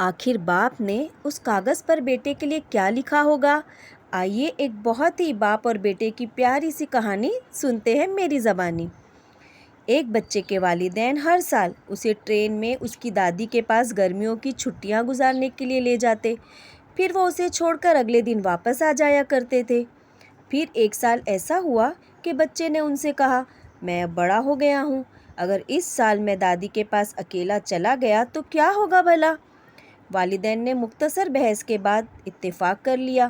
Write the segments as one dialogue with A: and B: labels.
A: آخر باپ نے اس کاغذ پر بیٹے کے لیے کیا لکھا ہوگا؟ آئیے ایک بہت ہی باپ اور بیٹے کی پیاری سی کہانی سنتے ہیں میری زبانی۔ ایک بچے کے والدین ہر سال اسے ٹرین میں اس کی دادی کے پاس گرمیوں کی چھٹیاں گزارنے کے لیے لے جاتے، پھر وہ اسے چھوڑ کر اگلے دن واپس آ جایا کرتے تھے۔ پھر ایک سال ایسا ہوا کہ بچے نے ان سے کہا، میں اب بڑا ہو گیا ہوں، اگر اس سال میں دادی کے پاس اکیلا چلا گیا تو کیا ہوگا بھلا؟ والدین نے مختصر بحث کے بعد اتفاق کر لیا۔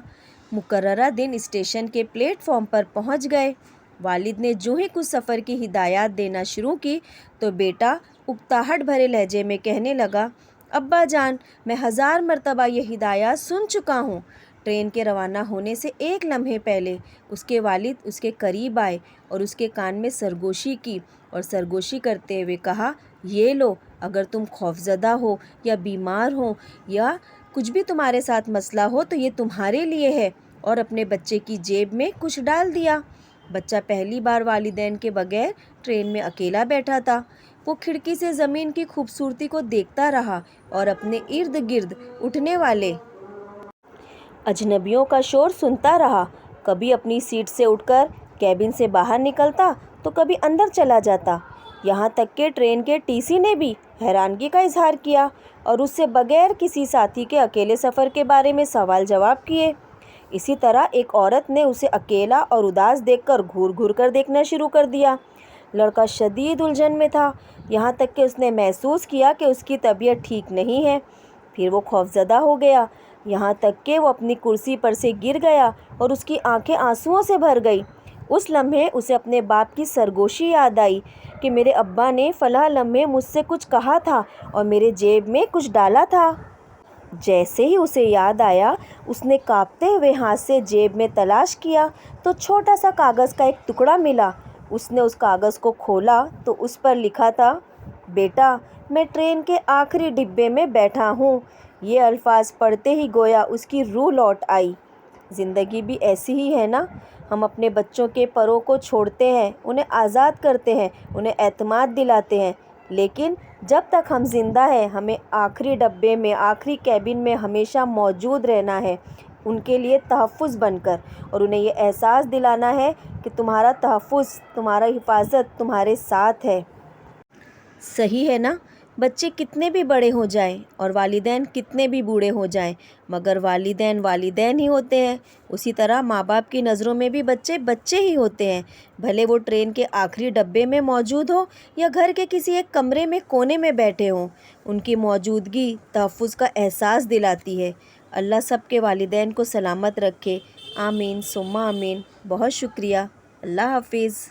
A: مقررہ دن اسٹیشن کے پلیٹ فارم پر پہنچ گئے۔ والد نے جو ہی کچھ سفر کی ہدایات دینا شروع کی تو بیٹا اکتاہٹ بھرے لہجے میں کہنے لگا، ابا جان، میں 1000 مرتبہ یہ ہدایات سن چکا ہوں۔ ٹرین کے روانہ ہونے سے ایک لمحے پہلے اس کے والد اس کے قریب آئے اور اس کے کان میں سرگوشی کی اور سرگوشی کرتے ہوئے کہا، یہ لو، اگر تم خوفزدہ ہو یا بیمار ہو یا کچھ بھی تمہارے ساتھ مسئلہ ہو تو یہ تمہارے لیے ہے، اور اپنے بچے کی جیب میں کچھ ڈال دیا۔ بچہ پہلی بار والدین کے بغیر ٹرین میں اکیلا بیٹھا تھا۔ وہ کھڑکی سے زمین کی خوبصورتی کو دیکھتا رہا اور اپنے ارد گرد اٹھنے والے اجنبیوں کا شور سنتا رہا۔ کبھی اپنی سیٹ سے اٹھ کر کیبن سے باہر نکلتا تو کبھی اندر چلا جاتا، یہاں تک کہ ٹرین کے ٹی سی نے بھی حیرانگی کا اظہار کیا اور اس سے بغیر کسی ساتھی کے اکیلے سفر کے بارے میں سوال جواب کیے۔ اسی طرح ایک عورت نے اسے اکیلا اور اداس دیکھ کر گھور گھور کر دیکھنا شروع کر دیا۔ لڑکا شدید الجھن میں تھا، یہاں تک کہ اس نے محسوس کیا کہ اس کی طبیعت ٹھیک نہیں ہے۔ پھر وہ خوفزدہ ہو گیا، یہاں تک کہ وہ اپنی کرسی پر سے گر گیا اور اس کی آنکھیں آنسوؤں سے بھر گئی۔ اس لمحے اسے اپنے باپ کی سرگوشی یاد آئی کہ میرے ابا نے فلاں لمحے مجھ سے کچھ کہا تھا اور میرے جیب میں کچھ ڈالا تھا۔ جیسے ہی اسے یاد آیا، اس نے کانپتے ہوئے ہاتھ سے جیب میں تلاش کیا تو چھوٹا سا کاغذ کا ایک ٹکڑا ملا۔ اس نے اس کاغذ کو کھولا تو اس پر لکھا تھا، بیٹا، میں ٹرین کے آخری ڈبے میں بیٹھا ہوں۔ یہ الفاظ پڑھتے ہی گویا اس کی روح لوٹ آئی۔ زندگی بھی ایسی ہی ہے نا، ہم اپنے بچوں کے پروں کو چھوڑتے ہیں، انہیں آزاد کرتے ہیں، انہیں اعتماد دلاتے ہیں، لیکن جب تک ہم زندہ ہیں ہمیں آخری ڈبے میں، آخری کیبن میں ہمیشہ موجود رہنا ہے، ان کے لیے تحفظ بن کر، اور انہیں یہ احساس دلانا ہے کہ تمہارا تحفظ، تمہارا حفاظت تمہارے ساتھ ہے۔ صحیح ہے نا؟ بچے کتنے بھی بڑے ہو جائیں اور والدین کتنے بھی بوڑھے ہو جائیں، مگر والدین والدین ہی ہوتے ہیں۔ اسی طرح ماں باپ کی نظروں میں بھی بچے بچے ہی ہوتے ہیں، بھلے وہ ٹرین کے آخری ڈبے میں موجود ہوں یا گھر کے کسی ایک کمرے میں کونے میں بیٹھے ہوں، ان کی موجودگی تحفظ کا احساس دلاتی ہے۔ اللہ سب کے والدین کو سلامت رکھے، آمین ثم آمین۔ بہت شکریہ، اللہ حافظ۔